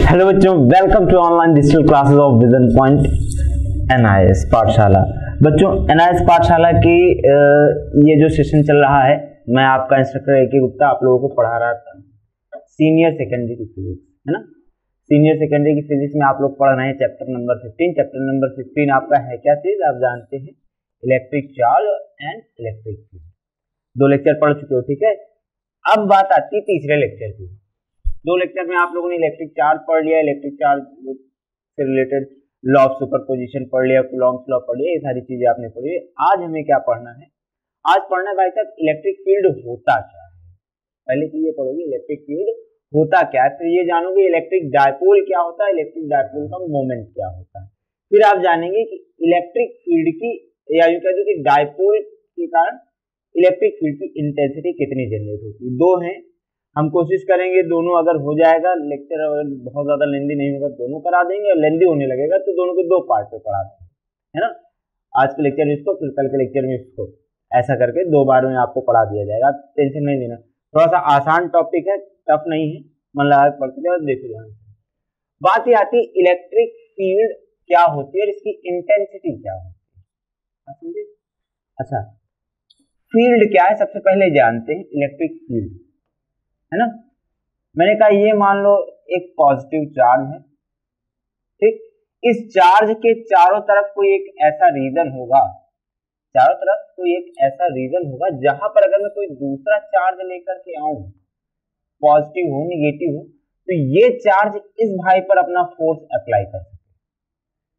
Hello बच्चों, welcome to online digital classes of Vision Point NIS Pathshala. बच्चों, NIS पाठशाला की ये जो सेशन चल रहा है, मैं आपका इंस्ट्रक्टर ए.के. गुप्ता आप लोगों को पढ़ा रहा था सीनियर सेकेंडरी की फिजिक्स, है ना। सीनियर सेकेंडरी की फिजिक्स में आप लोग पढ़ रहे हैं चैप्टर नंबर 15। चैप्टर नंबर 15 आपका है क्या चीज, आप जानते हैं, electric charge and electric field. 2 lecture पढ़ चुके हो, ठीक है। अब बात आती है तीसरे लेक्चर की। 2 लेक्चर में आप लोगों ने इलेक्ट्रिक चार्ज पढ़ लिया, इलेक्ट्रिक चार्ज से रिलेटेड लॉ ऑफ सुपरपोजिशन पढ़ लिया, कूलॉम्स लॉ पढ़ लिया, ये सारी चीजें आपने पढ़ी है। आज हमें क्या पढ़ना है, आज पढ़ना है भाई साहब इलेक्ट्रिक फील्ड होता क्या है। पहले तो ये पढ़ोगे इलेक्ट्रिक फील्ड होता क्या है, फिर ये जानोगे इलेक्ट्रिक डायपोल क्या होता है, इलेक्ट्रिक डायपोल का मोमेंट क्या होता है, फिर आप जानेंगे कि इलेक्ट्रिक फील्ड की या यूं कह दो कि डायपोल के कारण इलेक्ट्रिक फील्ड की इंटेंसिटी कितनी जनरेट होती है। 2 हैं, हम कोशिश करेंगे दोनों अगर हो जाएगा, लेक्चर अगर बहुत ज्यादा लेंदी नहीं होगा दोनों करा देंगे, और लेंदी होने लगेगा तो दोनों को 2 पार्ट में पढ़ा देंगे, है ना। आज के लेक्चर में इसको, फिर कल के लेक्चर में इसको, ऐसा करके 2 बार में आपको पढ़ा दिया जाएगा। टेंशन नहीं लेना, थोड़ा सा आसान टॉपिक है, टफ नहीं है, मन लगा पढ़ते जाओ, देखो ध्यान से। बात ये आती है इलेक्ट्रिक फील्ड क्या होती है और इसकी इंटेंसिटी क्या होती है, समझे। अच्छा, फील्ड क्या है सबसे पहले जानते हैं। इलेक्ट्रिक फील्ड, है ना, मैंने कहा ये मान लो एक पॉजिटिव चार्ज है, ठीक। इस चार्ज के चारों तरफ कोई एक ऐसा रीजन होगा, चारों तरफ कोई एक ऐसा रीजन होगा जहां पर अगर मैं कोई दूसरा चार्ज लेकर के आऊं, पॉजिटिव हो निगेटिव हो, तो ये चार्ज इस भाई पर अपना फोर्स अप्लाई कर सके,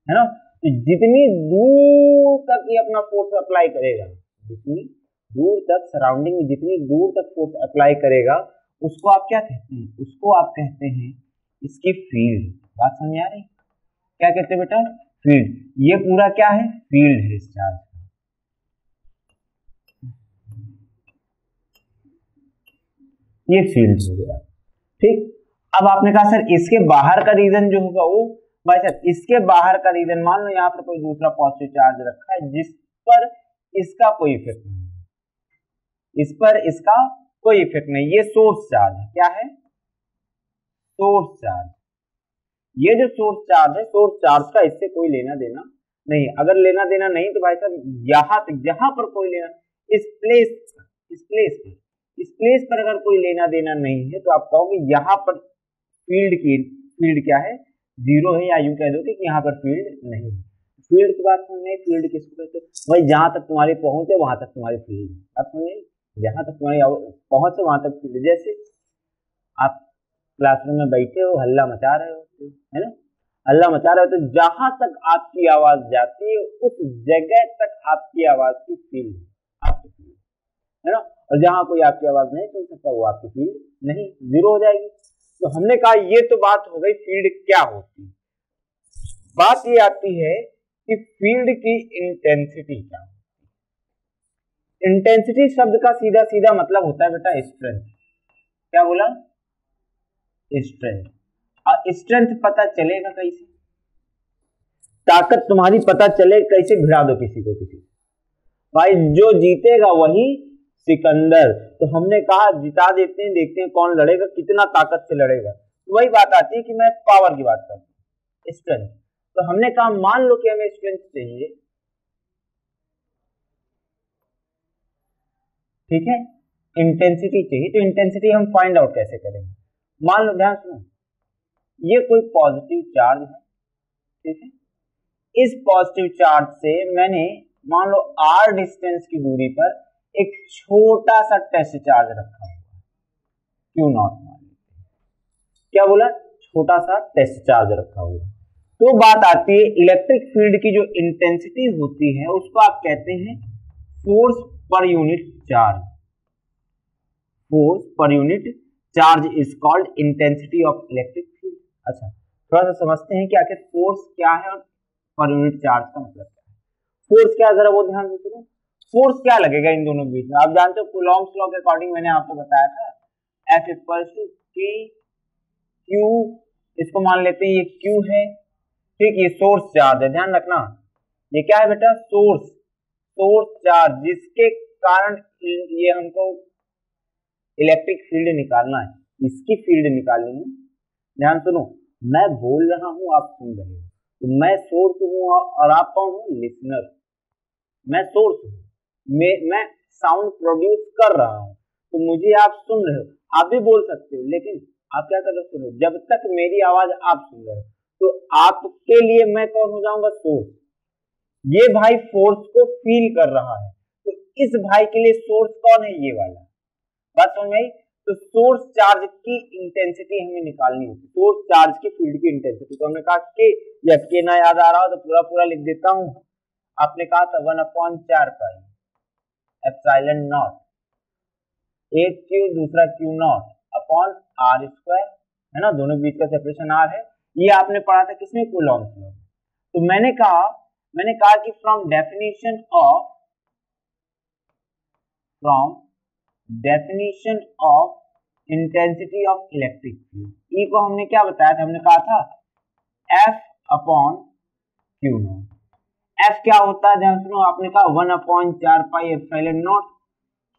है ना। तो जितनी दूर तक ये अपना फोर्स अप्लाई करेगा, जितनी दूर तक सराउंडिंग में जितनी दूर तक फोर्स अप्लाई करेगा, उसको आप क्या कहते हैं, उसको आप कहते हैं इसकी फील्ड। बात समझ आ रही, क्या कहते हैं बेटा, फील्ड। ये पूरा क्या है, फील्ड है इस चार्ज का, ये फील्ड हो गया, ठीक। अब आपने कहा सर इसके बाहर का रीजन जो होगा वो, भाई साहब इसके बाहर का रीजन मान लो यहाँ पर कोई दूसरा पॉजिटिव चार्ज रखा है जिस पर इसका कोई इफेक्ट नहीं है, इस पर इसका कोई इफेक्ट नहीं, ये सोर्स चार्ज है। क्या है, सोर्स चार्ज। ये जो सोर्स चार्ज है, सोर्स चार्ज का इससे कोई लेना देना नहीं। अगर लेना देना नहीं तो भाई साहब यहां तक जहां पर कोई लेना, इस प्लेस पर अगर कोई लेना देना नहीं है तो आप कहोगे यहाँ पर फील्ड क्या है, 0 है, या यूं कह दो कि यहाँ पर फील्ड नहीं है। फील्ड की बात समझ में, फील्ड किसको कहते हैं भाई, जहां तक तुम्हारी पहुंच है वहां तक तुम्हारी फील्ड है। आप समझे, जहां तक तुम्हारी पहुंच है वहां तक फील्ड। जैसे आप क्लासरूम में बैठे हो, हल्ला मचा रहे हो, है ना, हल्ला मचा रहे हो, तो जहां तक आपकी आवाज जाती है उस जगह तक आपकी आवाज की फील्ड, आपकी फील्ड, है ना। और जहां कोई आपकी आवाज नहीं सुन सकता वो आपकी फील्ड नहीं, 0 हो जाएगी। तो हमने कहा ये तो बात हो गई फील्ड क्या होती है। बात ये आती है कि फील्ड की इंटेंसिटी क्या होती है। इंटेंसिटी शब्द का सीधा सीधा मतलब होता है बेटा स्ट्रेंथ। क्या बोला, स्ट्रेंथ। स्ट्रेंथ पता चलेगा कैसे, ताकत तुम्हारी पता चले कैसे, भिड़ा दो किसी को किसी, भाई जो जीतेगा वही सिकंदर। तो हमने कहा जिता देते हैं, देखते हैं कौन लड़ेगा, कितना ताकत से लड़ेगा। तो वही बात आती है कि मैं पावर की बात करता हूं, स्ट्रेंथ। तो हमने कहा मान लो कि हमें स्ट्रेंथ चाहिए, ठीक है, इंटेंसिटी चाहिए, तो इंटेंसिटी हम फाइंड आउट कैसे करेंगे। मान लो, ध्यान सुनो, ये कोई पॉजिटिव चार्ज है, ठीक है। इस पॉजिटिव चार्ज से मैंने मान लो r डिस्टेंस की दूरी पर एक छोटा सा टेस्ट चार्ज रखा हुआ है, Q0 मान लीजिए। क्या बोला, छोटा सा टेस्ट चार्ज रखा हुआ है। तो बात आती है इलेक्ट्रिक फील्ड की जो इंटेंसिटी होती है उसको आप कहते हैं force per unit charge. Force per unit charge is called intensity of electric field. अच्छा, थोड़ा सा समझते हैं कि आखिर फोर्स क्या है और पर यूनिट चार्ज का मतलब क्या है। फोर्स क्या, जरा वो ध्यान से सुनो, फोर्स क्या लगेगा इन दोनों के बीच में। आप जानते हो कूलॉम्स लॉ के अकॉर्डिंग, मैंने आपको बताया था F = K Q, इसको मान लेते हैं ये Q है, ठीक। ये सोर्स चार्ज है, ध्यान रखना, ये क्या है बेटा, सोर्स चार्ज, जिसके कारण ये हमको इलेक्ट्रिक फील्ड निकालना है, इसकी फील्ड निकालनी है। ध्यान सुनो, मैं बोल रहा हूँ, आप सुन रहे हो, तो मैं सोर्स हूँ और आप कौन हो? लिसनर। मैं सोर्स हूँ, मैं साउंड प्रोड्यूस कर रहा हूँ, तो मुझे आप सुन रहे हो। आप भी बोल सकते हो, लेकिन आप क्या कर रहे हो? सुन रहे हो। जब तक मेरी आवाज आप सुन रहे हो, तो आपके लिए मैं कौन हो जाऊंगा? सोर्स। ये भाई फोर्स को फील कर रहा है, तो इस भाई के लिए सोर्स कौन है? ये वाला। बात समझ में आई? तो सोर्स चार्ज की इंटेंसिटी हमें निकालनी होती है, सोर्स चार्ज की फील्ड की इंटेंसिटी। तो हमने कहा के, या के ना याद आ रहा हो तो पूरा पूरा लिख देता हूं। आपने कहा था 1/4 पाई एप्सिलॉन नॉट, एक क्यू दूसरा q not upon are square, है ना, दोनों के बीच का सेपरेशन आर है। ये आपने पढ़ा था किसमें? Coulomb's law. तो मैंने कहा कि from definition of intensity of electric field, E को हमने क्या बताया था? हमने कहा था F upon Q nought. F क्या होता है? ध्यान सुनो, आपने कहा 1/4 pi epsilon nought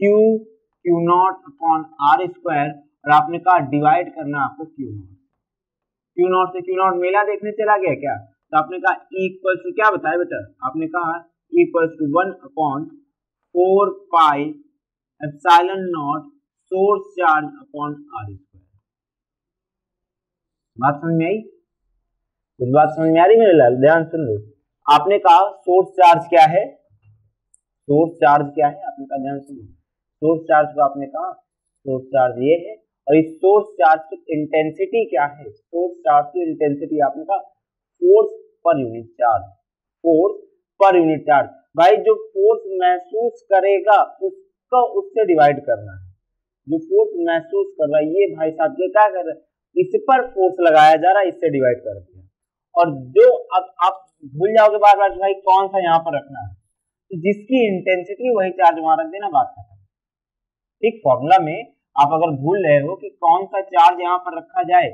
Q not upon are square, और आपने कहा डिवाइड करना आपको क्यू नॉट से। क्यू नॉट मेला देखने चला गया क्या? तो आपने कहा ई इक्वल टू क्या बताया बेटा? आपने कहा e equal to 1/4 pi epsilon naught source charge upon are square. बात समझ में आई? कुछ बात समझ में आ रही मेरे लाल? ध्यान सुन लो। आपने कहा सोर्स चार्ज क्या है? सोर्स चार्ज क्या है? आपने कहा, ध्यान सुनो, सोर्स चार्ज को आपने कहा सोर्स चार्ज ये है, और इस सोर्स चार्ज की इंटेंसिटी क्या है? सोर्स चार्ज की इंटेंसिटी आपने कहा force per unit charge, force per unit charge. भाई जो फोर्स महसूस करेगा उसको उससे डिवाइड करना है। जो फोर्स महसूस कर रहा है, ये भाई साहब ये क्या कर रहा है? इस पर फोर्स लगाया जा रहा है, इससे डिवाइड कर दिया। और जो अब आप भूल जाओगे बार बार भाई कौन सा यहाँ पर रखना है, तो जिसकी इंटेंसिटी वही चार्ज वहां रख देना, बात खत्म। ठीक, फॉर्मूला में आप अगर भूल रहे हो कि कौन सा चार्ज यहाँ पर रखा जाए,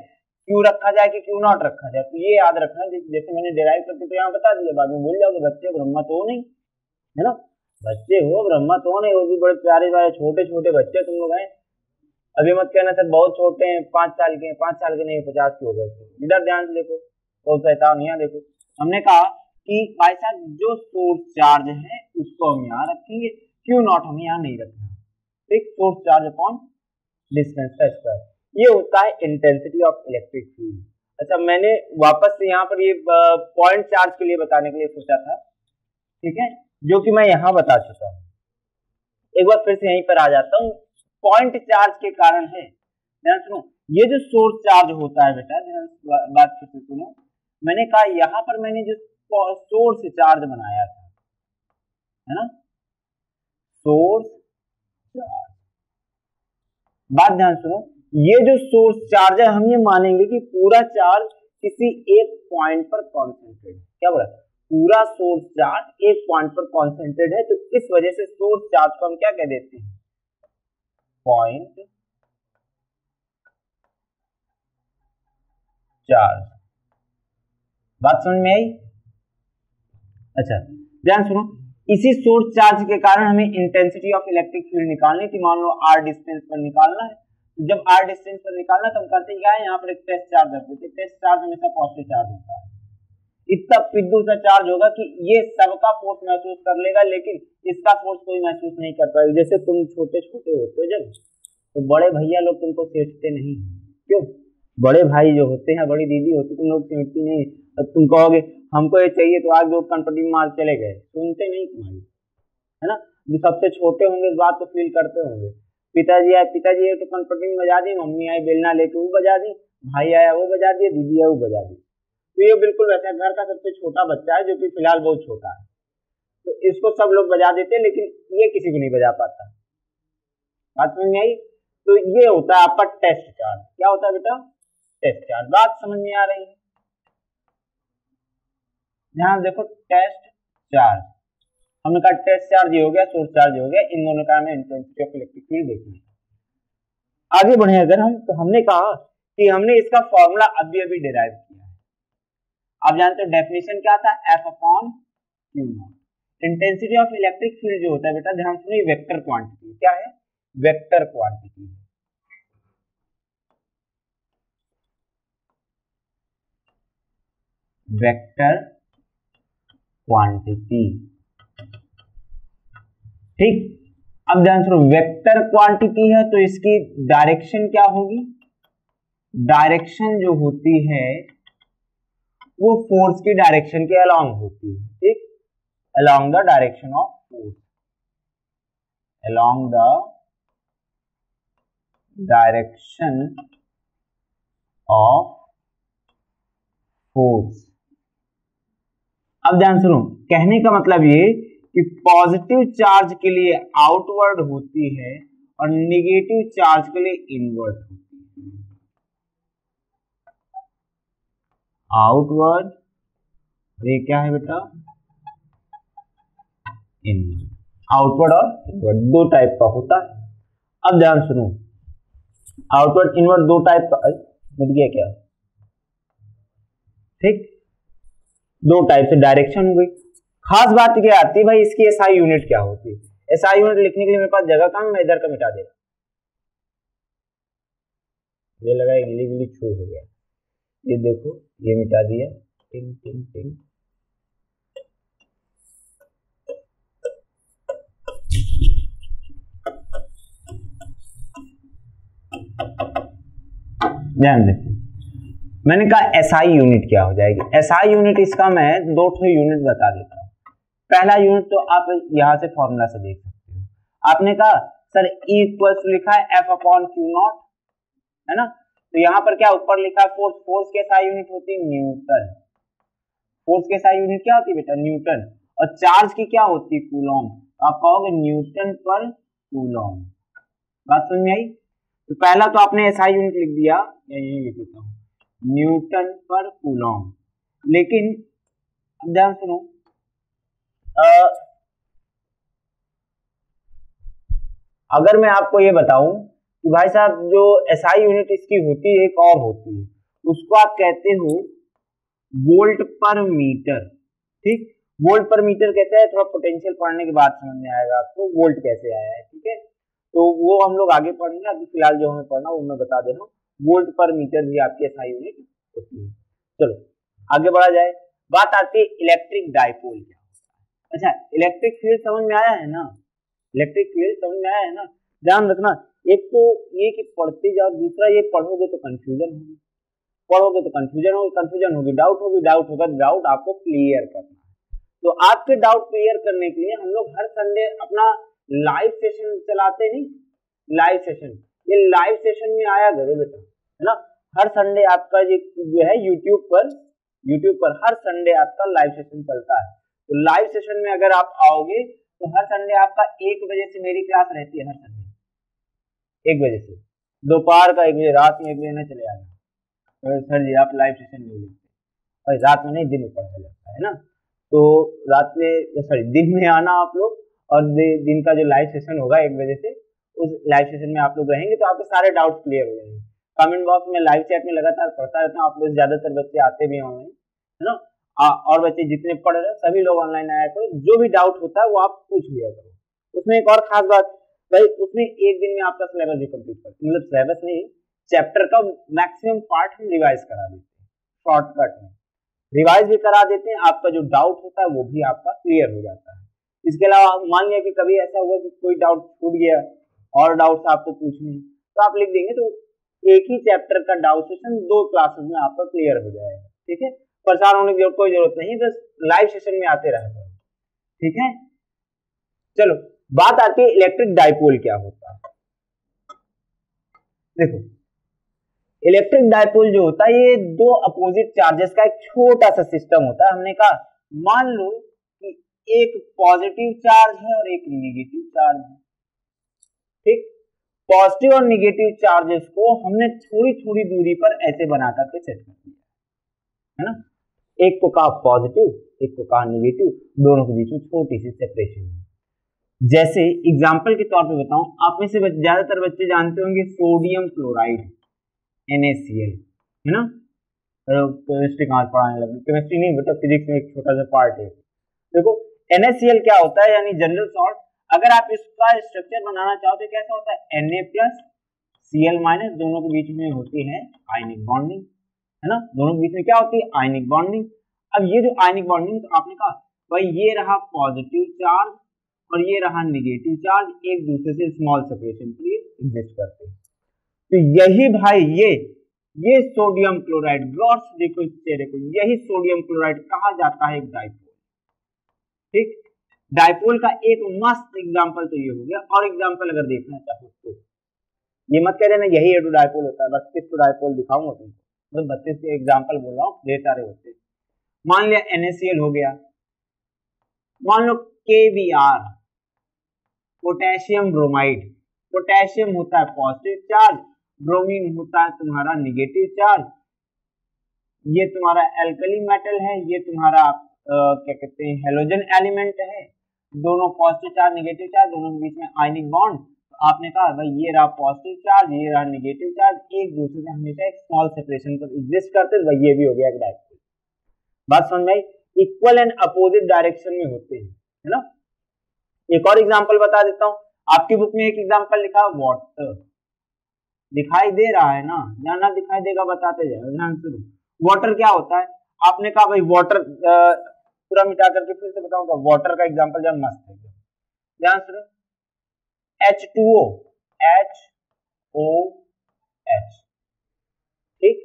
क्यू रखा जाए कि क्यू नॉट रखा जाए, तो ये याद रखना। जैसे मैंने डिराइव करके तो यहाँ बता दिया, बाद में भूल जाओगे। बच्चे ब्रह्मा तो नहीं, है ना, बच्चे हो, ब्रह्मा तो नहीं, वो भी बड़े प्यारे वाले छोटे छोटे बच्चे तुम लोग हैं। अभी मत कहना सर बहुत छोटे हैं, 5 साल के हैं। 5 साल के नहीं, 50 के हो गए। इधर ध्यान से देखो, तो शैतान यहाँ देखो। हमने कहा कि भाई साहब जो सोर्स चार्ज है उसको हम यहाँ रखेंगे, क्यू नॉट हम यहाँ नहीं रखना। ठीक, सोर्स चार्ज अपॉन डिस्टेंस का स्क्वायर, ये होता है इंटेंसिटी ऑफ इलेक्ट्रिक फील्ड। अच्छा, मैंने वापस से यहाँ पर ये पॉइंट चार्ज के लिए बताने के लिए सोचा था, ठीक है, जो कि मैं यहाँ बता चुका हूँ। एक बार फिर से यहीं पर आ जाता हूँ। पॉइंट चार्ज के कारण है, ध्यान सुनो, ये जो सोर्स चार्ज होता है बेटा, ध्यान बात फिर से सुनो। मैंने कहा यहाँ पर मैंने जो सोर्स चार्ज बनाया था, है ना, सोर्स चार्ज, बात ध्यान सुनो, ये जो सोर्स चार्ज है हम ये मानेंगे कि पूरा चार्ज किसी एक पॉइंट पर कॉन्सेंट्रेट है। क्या बोला? पूरा सोर्स चार्ज एक पॉइंट पर कॉन्सेंट्रेट है, तो इस वजह से सोर्स चार्ज को हम क्या कह देते हैं? Point charge. बात समझ में आई? अच्छा, ध्यान सुनो, इसी सोर्स चार्ज के कारण हमें इंटेंसिटी ऑफ इलेक्ट्रिक फील्ड निकालनी थी। मान लो आर डिस्टेंस पर निकालना है, तो जब आर डिस्टेंस पर निकालना तो हम करते क्या है, यहाँ पर एक टेस्ट चार्ज रखते थे। टेस्ट चार्ज हमेशा पॉजिटिव चार्ज होता है, इतना पिद्दू सा चार्ज होगा कि ये सबका फोर्स महसूस कर लेगा, लेकिन इसका फोर्स कोई महसूस नहीं कर पाएगा। जैसे तुम छोटे छोटे होते हो जब, तो बड़े भैया लोग तुमको सेठते नहीं, क्यों? बड़े भाई जो होते हैं, बड़ी दीदी होती है, तुम लोग सेठती नहीं। अब तुम कहोगे हमको ये चाहिए, तो आज लोग कनपटी मार चले गए, सुनते नहीं तुम्हारी, है ना। जो सबसे छोटे होंगे इस बात को फील करते होंगे। पिताजी आए तो कनपटी में बजा दी, मम्मी आई बेलना लेके वो बजा दी, भाई आया वो बजा दिया, दीदी आया वो बजा दी। तो ये बिल्कुल वैसा घर का सबसे छोटा बच्चा है, जो कि फिलहाल बहुत छोटा है, तो इसको सब लोग बजा देते हैं, लेकिन ये किसी को नहीं बजा पाता। बात समझ में आई? तो ये होता है आपका टेस्ट चार्ज। क्या होता है बेटा? Test charge. बात समझ में आ रही है? ध्यान देखो, टेस्ट चार्ज, हमने कहा टेस्ट चार्ज ये हो गया, सोर्स चार्ज हो गया, इन दोनों का हमें इंटेंसिटी ऑफ इलेक्ट्रिक फील्ड देखनी है। आगे बढ़े अगर हम, तो हमने कहा कि हमने इसका फॉर्मूला अभी अभी डिराइव किया है। आप जानते हो डेफिनेशन क्या था? F upon Q not. Intensity of electric field जो होता है बेटा, ध्यान सुनिए, वेक्टर क्वांटिटी। क्या है? Vector quantity. Vector quantity. ठीक, अब ध्यान सुनो, वेक्टर क्वांटिटी है तो इसकी डायरेक्शन क्या होगी? डायरेक्शन जो होती है वो फोर्स की डायरेक्शन के अलोंग होती है। ठीक, along the direction of force, along the direction of force. अब ध्यान सुनो, कहने का मतलब ये कि पॉजिटिव चार्ज के लिए आउटवर्ड होती है और निगेटिव चार्ज के लिए इनवर्ड होती है। आउटवर्ड, ये क्या है बेटा? इनवर्ड। आउटवर्ड और इनवर्ड दो टाइप का होता है। अब ध्यान सुनो, आउटवर्ड इनवर्ड दो टाइप का, मिट गया क्या? ठीक, दो टाइप से डायरेक्शन हो गई। खास बात क्या आती है भाई, इसकी एसआई यूनिट क्या होती है? एसआई यूनिट लिखने के लिए मेरे पास जगह कम, मैं इधर का मिटा देगा। ये लगा गिली गिली छू हो गया, ये देखो ये मिटा दिया। टिंग टिंग टिंग। ध्यान देखो, मैंने कहा एसआई यूनिट क्या हो जाएगी। एसआई यूनिट इसका मैं दो ठो यूनिट बता देता हूं। पहला यूनिट तो आप यहां से फॉर्मूला से देख सकते हो। आपने कहा सर E इक्वल्स लिखा है F अपॉन क्यू नॉट, है ना? तो यहां पर क्या ऊपर लिखा है फोर्स, फोर्स के एसआई यूनिट होती है न्यूटन। फोर्स के एसआई यूनिट क्या होती है बेटा? न्यूटन। और चार्ज की क्या होती है? कूलॉम। आप कहोगे न्यूटन पर कूलॉम। बात समझ में आई? तो पहला तो आपने एसआई यूनिट लिख दिया, या यही लिख देता हूं, न्यूटन पर कूलॉम। लेकिन अब ध्यान सुनो, अगर मैं आपको ये बताऊं कि भाई साहब जो एसआई यूनिट इसकी होती है एक और होती है, उसको आप कहते हो वोल्ट पर मीटर। ठीक, वोल्ट पर मीटर कहते हैं, थोड़ा पोटेंशियल पढ़ने के बाद समझ में आएगा आपको वोल्ट कैसे आया है। ठीक है, तो वो हम लोग आगे पढ़ेंगे, अभी फिलहाल जो हमें पढ़ना वो मैं बता दे रहा हूँ। वोल्ट पर मीटर भी आपकी एसआई यूनिट होती है। चलो आगे बढ़ा जाए। बात आती है इलेक्ट्रिक डाइपोल क्या होता है। अच्छा, इलेक्ट्रिक फील्ड समझ में आया है ना? इलेक्ट्रिक फील्ड समझ में आया है ना? ध्यान रखना, एक तो ये कि पढ़ते जाओ, दूसरा ये पढ़ोगे तो कंफ्यूजन होगी, पढ़ोगे तो कंफ्यूजन होगी, डाउट होगा, डाउट आपको क्लियर करना है। तो आपके डाउट क्लियर करने के लिए हम लोग हर संडे अपना लाइव सेशन चलाते नहीं, लाइव सेशन, ये लाइव सेशन में आया करो बेटा, है ना? हर संडे आपका जो है यूट्यूब पर हर संडे आपका लाइव सेशन चलता है। तो लाइव सेशन में अगर आप आओगे तो हर संडे आपका 1 बजे से मेरी क्लास रहती है, हर संडे 1 बजे से, दोपहर का 1 बजे, रात में 1 बजे ना चले आना। तो सर जी आप लाइव सेशन नहीं लेते, और रात में नहीं, दिन में पढ़ाया जाता है ना? तो रात में सॉरी दिन में आना आप लोग, और दिन का जो लाइव सेशन होगा 1 बजे से, उस लाइव सेशन में आप लोग रहेंगे तो आपके सारे डाउट्स क्लियर हो जाएंगे। कमेंट बॉक्स में लाइव चैट में लगातार पढ़ता रहता हूँ, आप लोग ज्यादातर बच्चे आते भी ऑनलाइन, है ना? और बच्चे जितने पढ़ रहे हैं सभी लोग ऑनलाइन आया करो, जो भी डाउट होता है वो आप पूछ लिया करो। उसमें एक और खास बात भाई, उसमें एक दिन में आपका सिलेबस भी कंप्लीट कर, मतलब सिलेबस नहीं, चैप्टर का मैक्सिमम पार्ट हम रिवाइज करा देते हैं, शॉर्टकट में रिवाइज भी करा देते हैं। आपका जो डाउट होता है वो भी आपका क्लियर हो जाता है। इसके अलावा मान लिया कि कभी ऐसा हुआ कि कोई डाउट छूट गया और डाउट्स आपको पूछने हैं, तो आप लिख देंगे, तो एक ही चैप्टर का डाउट सेशन 2 क्लासेस में आपका क्लियर हो जाएगा। ठीक है, परेशान होने की कोई जरूरत नहीं, बस लाइव सेशन में आते रहना। ठीक है, चलो बात आती है इलेक्ट्रिक डाइपोल क्या होता है। देखो इलेक्ट्रिक डाइपोल जो होता है ये दो अपोजिट चार्जेस का एक छोटा सा सिस्टम होता है। हमने कहा मान लो कि एक पॉजिटिव चार्ज है और एक नेगेटिव चार्ज है। ठीक, पॉजिटिव और नेगेटिव चार्जेस को हमने थोड़ी थोड़ी दूरी पर ऐसे बना करके सेट कर दिया, है ना? एक को कहा पॉजिटिव, एक को कहा नेगेटिव, दोनों के बीच में छोटी सी सेपरेशन है। जैसे एग्जांपल के तौर पे बताऊं, आप में से ज्यादातर बच्चे जानते होंगे सोडियम क्लोराइड NaCl, है ना? केमिस्ट्री कहां पढ़ाने लगे, केमिस्ट्री नहीं बेटा, फिजिक्स में एक छोटा सा पार्ट है। देखो NaCl क्या होता है, यानी जनरल सॉल्ट। अगर आप इसका स्ट्रक्चर बनाना चाहो तो कैसा होता है, Na+Cl-, दोनों के बीच में होती है आयनिक बॉन्डिंग, है ना? दोनों के बीच में क्या होती है, आयनिक बॉन्डिंग। अब ये जो आयनिक बॉन्डिंग, तो आपने कहा भाई ये रहा पॉजिटिव चार्ज और ये रहा नेगेटिव चार्ज, एक दूसरे से स्मॉल सेपरेशन के लिए एग्जिस्ट करते हैं। तो यही भाई ये सोडियम क्लोराइड, गौर से देखो इस चेहरे को, यही सोडियम क्लोराइड कहा जाता है एक डाइपोल। ठीक, डाइपोल का एक मस्त एग्जांपल तो ये हो गया। और एग्जांपल अगर देखना चाहो तो ये मत कह देना यही टू डाइपोल होता है, 32 टू डाइपोल दिखाऊंगा तुमको, मैं 32 के एग्जांपल बोल रहा हूँ, ढेर सारे होते हैं। मान लिया NaCl हो गया, मान लो KBr, पोटेशियम ब्रोमाइड, पोटेशियम होता है पॉजिटिव चार्ज, ब्रोमीन होता है तुम्हारा नेगेटिव चार्ज, ये तुम्हारा एल्कली मेटल है, ये तुम्हारा क्या कहते हैं हेलोजन एलिमेंट है, दोनों पॉजिटिव चार्ज नेगेटिव चार्ज, दोनों के बीच में आयनिक बॉन्ड। तो आपने कहा भाई ये रहा पॉजिटिव चार्ज, ये रहा नेगेटिव चार्ज, एक दूसरे से हमेशा एक स्मॉल सेपरेशन पर एग्जिस्ट करते, तो भाई ये भी हो गया एक डाइपोल। बात समझ में आई? इक्वल एंड अपोजिट डायरेक्शन में होते हैं, है ना। एक और एग्जांपल बता देता हूं, आपकी बुक में एक एग्जांपल लिखा है वाटर, दिखाई दे रहा है ना, या ना दिखाई देगा बताते जाओ, ध्यान से। वाटर क्या होता है, आपने कहा भाई वाटर, पूरा मिटा करके फिर से बताऊंगा, वाटर का एग्जांपल जब मस्त है, ध्यान से। H2O, HOH, ठीक।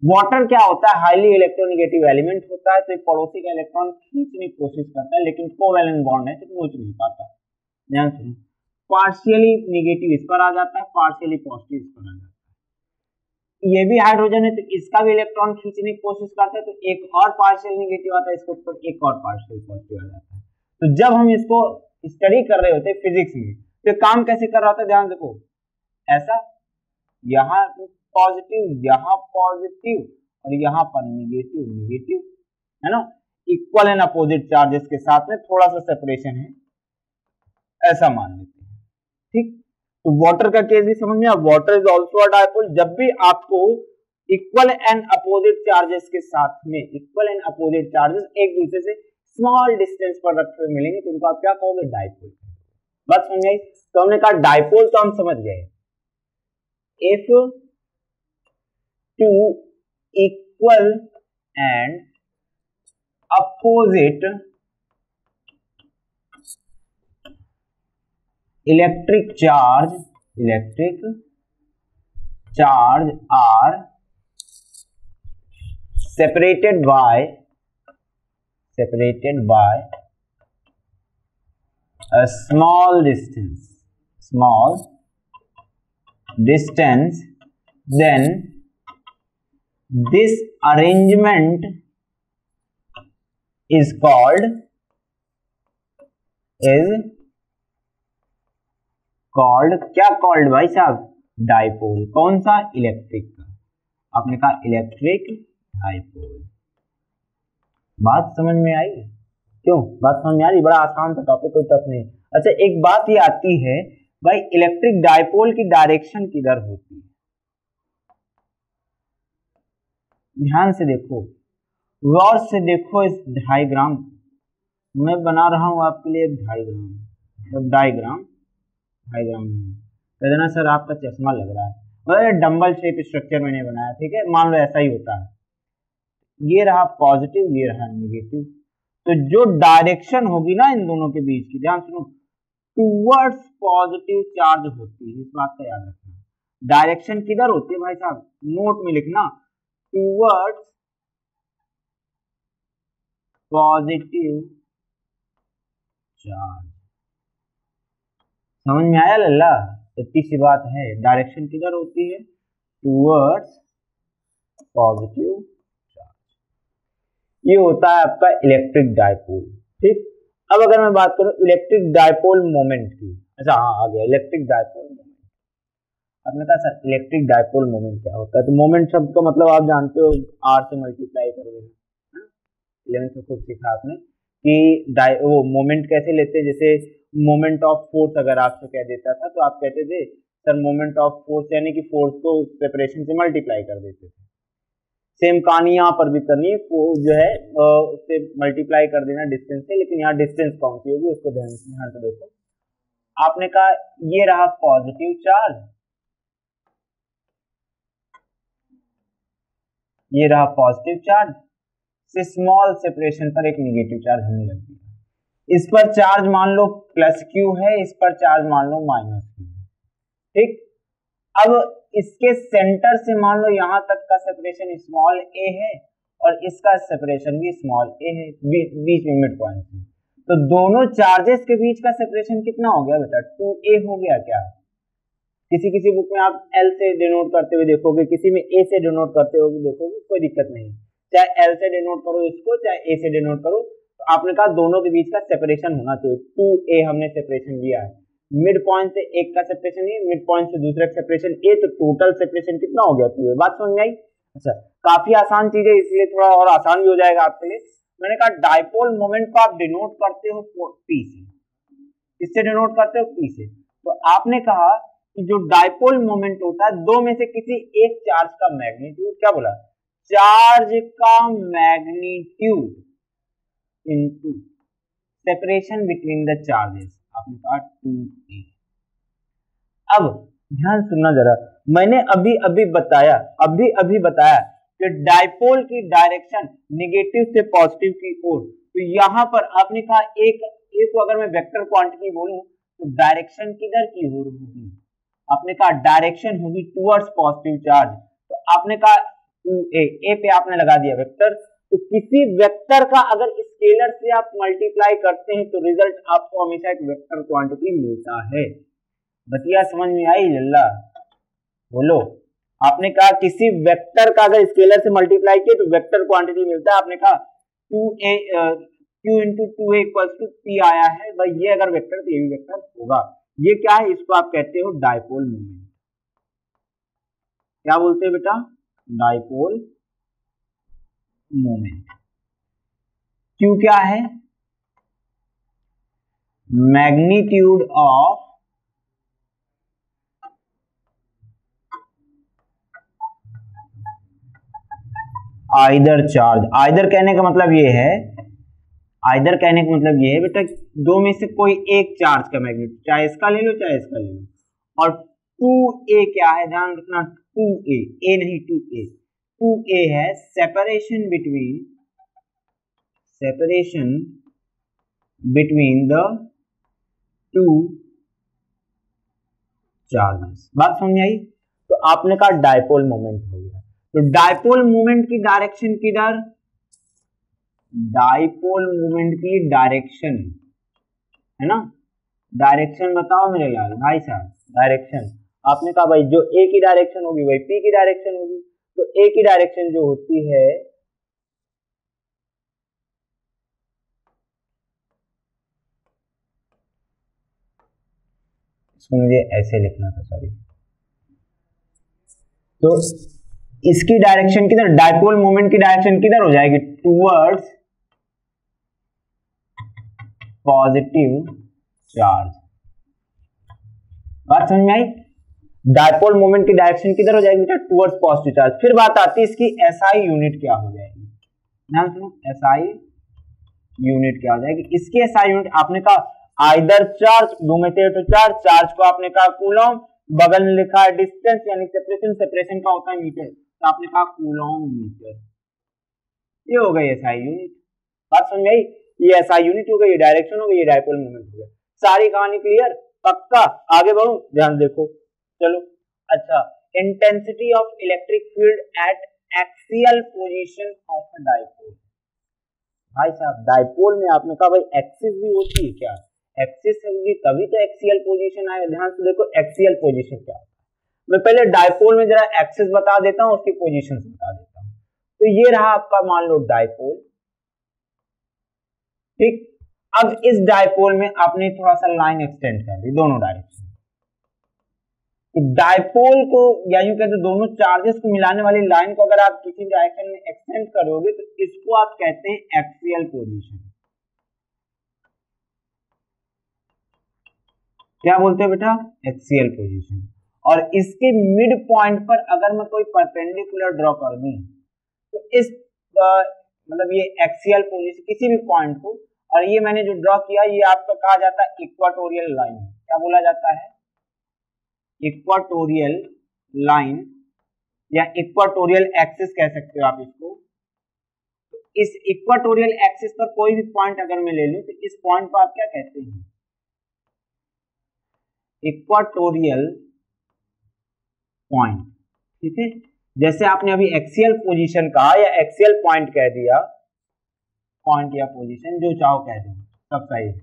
वाटर क्या होता है, हाईली इलेक्ट्रोनेगेटिव एलिमेंट होता है, तो एक पड़ोसी का इलेक्ट्रॉन खींचने की कोशिश करता है, लेकिन कोवैलेंट बॉन्ड है तो खींच नहीं पाता। ध्यान से, पार्शियली नेगेटिव इस पर आ जाता है, पार्शियली पॉजिटिव इस पर आ जाता है। ये भी हाइड्रोजन है तो इसका भी इलेक्ट्रॉन खींचने की कोशिश करता है, तो एक और पार्शियल नेगेटिव आता है, इसके ऊपर एक और पार्शियल पॉजिटिव आ जाता है। तो जब हम इसको स्टडी कर रहे होते फिजिक्स में, तो काम कैसे कर रहा था, ध्यान देखो, ऐसा यहाँ पॉजिटिव, यहाँ पॉजिटिव और यहाँ पर नेगेटिव नेगेटिव, है ना। इक्वल एंड अपोजिट चार्जेस के साथ में थोड़ा सा सेपरेशन है, ऐसा मान लेते हैं, ठीक। तो वाटर का केस भी समझ में, water is also a dipole. जब भी आपको इक्वल एंड अपोजिट चार्जेस के साथ में, इक्वल एंड अपोजिट चार्जेस एक दूसरे से स्मॉल डिस्टेंस पर रखे हुए मिलेंगे, तो उनको आप क्या कहोगे, डाइपोल। बात समझ आई? तो हमने कहा डाइपोल तो हम समझ गए, if two equal and opposite electric charge are separated by a small distance, then this arrangement is called क्या कॉल्ड भाई साहब, डाइपोल। कौन सा, इलेक्ट्रिक का, आपने कहा इलेक्ट्रिक डाइपोल। बात समझ में आई? क्यों बात समझ में आ रही? बड़ा आसान सा टॉपिक, कोई टफ नहीं। अच्छा एक बात ये आती है भाई, इलेक्ट्रिक डाइपोल की डायरेक्शन किधर होती है, ध्यान से देखो, गौर से देखो इस डायग्राम, मैं बना रहा हूं आपके लिए एक डायग्राम नहीं कह देना सर आपका चश्मा लग रहा है, मतलब डंबल शेप स्ट्रक्चर मैंने बनाया, ठीक है, मान लो ऐसा ही होता है, ये रहा पॉजिटिव, ये रहा नेगेटिव, तो जो डायरेक्शन होगी ना इन दोनों के बीच की, ध्यान सुनो, टूवर्ड्स पॉजिटिव चार्ज होती है, इस बात का याद रखना। डायरेक्शन किधर होती है भाई साहब, नोट में लिखना, टूवर्ड्स पॉजिटिव चार्ज। समझ में आया लल्ला? इतनी सी बात है, डायरेक्शन किधर होती है, टूवर्ड्स पॉजिटिव चार्ज। ये होता है आपका इलेक्ट्रिक डाइपोल, ठीक। अब अगर मैं बात करूं इलेक्ट्रिक डाइपोल मोमेंट की, अच्छा हाँ आ गया इलेक्ट्रिक डाइपोल मोमेंट। आपने कहा सर इलेक्ट्रिक डाइपोल मोमेंट क्या होता है, तो मोमेंट शब्द का मतलब आप जानते हो, आर से मल्टीप्लाई कर देना, 11th में खुद सीखा आपने कि वो मोमेंट कैसे लेते हैं, जैसे मोमेंट ऑफ फोर्स अगर आपसे कह देता था तो आप कहते थे सर मोमेंट ऑफ फोर्स, यानी कि फोर्स को सेपरेशन से मल्टीप्लाई कर देते थे। सेम कहानी यहाँ पर भी करनी है, जो है उससे मल्टीप्लाई कर देना डिस्टेंस से, लेकिन यहाँ डिस्टेंस कौन सी होगी उसको ध्यान से देखो। आपने कहा ये रहा पॉजिटिव चार्ज, ये रहा पॉजिटिव चार्ज, से स्मॉल सेपरेशन पर एक नेगेटिव चार्ज हमने रख दिया। इस पर चार्ज मान लो प्लस क्यू है, इस पर चार्ज मान लो माइनस क्यू है, ठीक। अब इसके सेंटर से मान लो यहां तक का सेपरेशन स्मॉल ए है और इसका सेपरेशन भी स्मॉल ए है, बीच में मिड पॉइंट से, तो दोनों चार्जेस के बीच का सेपरेशन कितना हो गया बेटा, 2a हो गया क्या। किसी किसी बुक में आप L से डिनोट करते हुए देखोगे, किसी में A से डिनोट करते हुए देखोगे, कोई दिक्कत नहीं, चाहे L से डिनोट करो इसको, चाहे A से डिनोट करो, तो आपने कहा दोनों के बीच का सेपरेशन होना चाहिए। 2a हमने सेपरेशन लिया है, मिड पॉइंट से एक का सेपरेशन है, मिड पॉइंट से दूसरे का सेपरेशन a, तो टोटल सेपरेशन कितना हो गया 2a। बात समझ में आई? अच्छा, काफी आसान चीज है, इसलिए थोड़ा और आसान भी हो जाएगा आपके लिए। मैंने कहा डाइपोल मोमेंट को आप डिनोट करते हो P से, इससे डिनोट करते हो P से, तो आपने कहा कि जो डाइपोल मोमेंट होता है दो में से किसी एक चार्ज का मैग्नीट्यूड, क्या बोला, चार्ज का magnitude into separation between the charges, आपने कहा 2a। अब ध्यान सुनना जरा, मैंने अभी अभी बताया कि डाइपोल की डायरेक्शन नेगेटिव से पॉजिटिव की ओर, तो यहां पर आपने कहा एक को अगर मैं वेक्टर क्वांटिटी बोलूं तो डायरेक्शन किधर की ओर होगी, आपने कहा डायरेक्शन होगी टुवर्ड्स पॉजिटिव चार्ज, तो आपने कहा 2a, a पे आपने लगा दिया वेक्टर, तो किसी वेक्टर का अगर स्केलर से आप मल्टीप्लाई करते हैं तो रिजल्ट आपको हमेशा एक वेक्टर क्वांटिटी मिलता है। बतिया समझ में आई लल्ला, बोलो। आपने कहा किसी वेक्टर का अगर स्केलर से मल्टीप्लाई किए तो वेक्टर क्वांटिटी मिलता है, आपने कहा 2a q into 2a equals to p आया है भाई, ये अगर वेक्टर तो ये भी वेक्टर होगा। ये क्या है, इसको आप कहते हो डाइपोल मोमेंट। क्या बोलते हैं बेटा, डाइपोल मोमेंट। q क्या है, magnitude of either charge. Either कहने का मतलब ये है, आइदर कहने का मतलब ये है बेटा, दो में से कोई एक चार्ज का मैग्नीट्यूड, चाहे इसका ले लो चाहे इसका ले लो, और 2a क्या है, ध्यान रखना 2a, a नहीं 2a, 2a है separation between the two charges. बात समझ आई? तो आपने कहा डाइपोल मोमेंट हो गया, तो डाइपोल मोमेंट की डायरेक्शन किधर, डाइपोल मोमेंट की डायरेक्शन है ना, डायरेक्शन बताओ मेरे लाल भाई साहब, डायरेक्शन। आपने कहा भाई जो a की डायरेक्शन होगी वही p की डायरेक्शन होगी, तो a की डायरेक्शन जो होती है इसको मुझे ऐसे लिखना था, सॉरी, तो इसकी डायरेक्शन किधर, डाइपोल मोमेंट की डायरेक्शन किधर हो जाएगी, टुवर्ड्स पॉजिटिव चार्ज। बात समझ में आई? डाइपोल मोमेंट की डायरेक्शन किधर हो जाएगी बेटा, टुवर्ड्स पॉजिटिव चार्ज। फिर बात आती है इसकी एसआई यूनिट क्या हो जाएगी, ध्यान सुनो, एसआई यूनिट क्या हो जाएगी। इसकी एसआई यूनिट आपने कहा आइदर चार्ज, दो में से तो चार्ज को आपने कहा कूलम, बगल में लिखा है डिस्टेंस यानी सेपरेशन, सेपरेशन का होता है मीटर, तो आपने कहा कूलम मीटर। ये हो गई एसआई यूनिट। बात समझ आई? ये एसआई यूनिट हो गई, ये डायरेक्शन हो गई, ये डाइपोल मोमेंट हो गया। सारी कहानी क्लियर? पक्का? आगे बढ़ूं, ध्यान देखो, चलो। अच्छा, intensity of electric field at axial position of a dipole. भाई साहब डाइपोल में आपने कहा भाई एक्सिस भी होती है क्या, एक्सिस होगी तभी तो एक्सियल पोजीशन आएगा। ध्यान से देखो एक्सियल पोजीशन क्या होता है, मैं पहले डाइपोल में जरा एक्सिस बता देता हूं, उसकी पोजीशन बता देता हूं। तो ये रहा आपका मान लो डाइपोल, ठीक। अब इस डाइपोल में आपने थोड़ा सा लाइन एक्सटेंड कर दी दोनों डायरेक्शन, तो डाइपोल को या यूं कहते दोनों चार्जेस को मिलाने वाली लाइन को अगर आप किसी डायरेक्शन में एक्सटेंड करोगे तो इसको आप कहते हैं एक्सियल पोजीशन। क्या बोलते हैं बेटा, एक्सियल पोजीशन। और इसके मिड पॉइंट पर अगर मैं कोई परपेंडिकुलर ड्रॉ कर दूं तो इस मतलब ये एक्सियल पोजीशन किसी भी पॉइंट को, और ये मैंने जो ड्रॉ किया ये आपका कहा जाता है इक्वाटोरियल लाइन। क्या बोला जाता है, इक्वाटोरियल लाइन या इक्वाटोरियल एक्सिस कह सकते हो आप इसको। तो इस इक्वाटोरियल एक्सिस पर कोई भी पॉइंट अगर मैं ले लूं तो इस पॉइंट को आप क्या कहते हैं, इक्वाटोरियल पॉइंट। ठीक है, जैसे आपने अभी एक्सियल पोजीशन कहा या एक्सियल पॉइंट कह दिया, पॉइंट या पोजीशन जो चाहो कह दो, सब सही है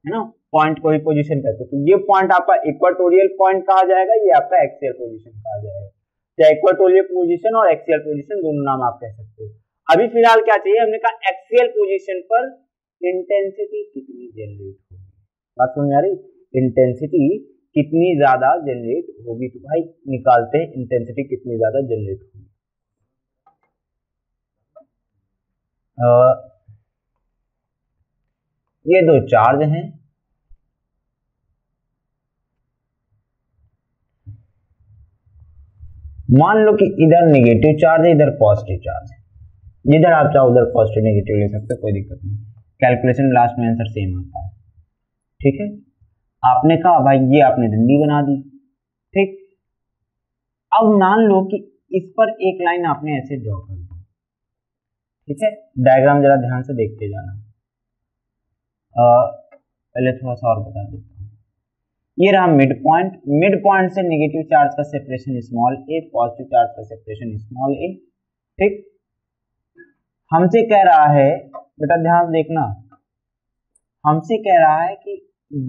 ना। पॉइंट को ही पोजीशन कहते हैं, तो ये पॉइंट आपका इक्वाटोरियल पॉइंट कहा जाएगा, ये आपका एक्सियल पोजीशन कहा जाएगा। या इक्वाटोरियल पोजीशन और एक्सियल पोजीशन दोनों नाम आप कह सकते हो। अभी फिलहाल क्या चाहिए, हमने कहा एक्सियल पोजीशन पर इंटेंसिटी कितनी जनरेट होगी। बात समझ आ रही, इंटेंसिटी कितनी ज्यादा जनरेट होगी, तो भाई निकालते हैं इंटेंसिटी कितनी ज्यादा जनरेट होगी। ये दो चार्ज हैं, मान लो कि इधर नेगेटिव चार्ज है, इधर पॉजिटिव चार्ज है। जिधर आप चाहो उधर पॉजिटिव नेगेटिव ले सकते हो, कोई दिक्कत नहीं। कैलकुलेशन लास्ट में आंसर सेम आता है। ठीक है, आपने कहा भाई ये आपने डंडी बना दी। ठीक, अब मान लो कि इस पर एक लाइन आपने ऐसे ड्रॉ कर दी। ठीक है, डायग्राम जरा ध्यान से देखते जाना। पहले थोड़ा सा और बता देता हूँ। ये रहा मिड पॉइंट, मिड पॉइंट से नेगेटिव चार्ज का सेपरेशन स्मॉल ए, पॉजिटिव चार्ज का सेपरेशन स्मॉल ए। ठीक, हमसे कह रहा है, बेटा ध्यान देखना, हमसे कह रहा है कि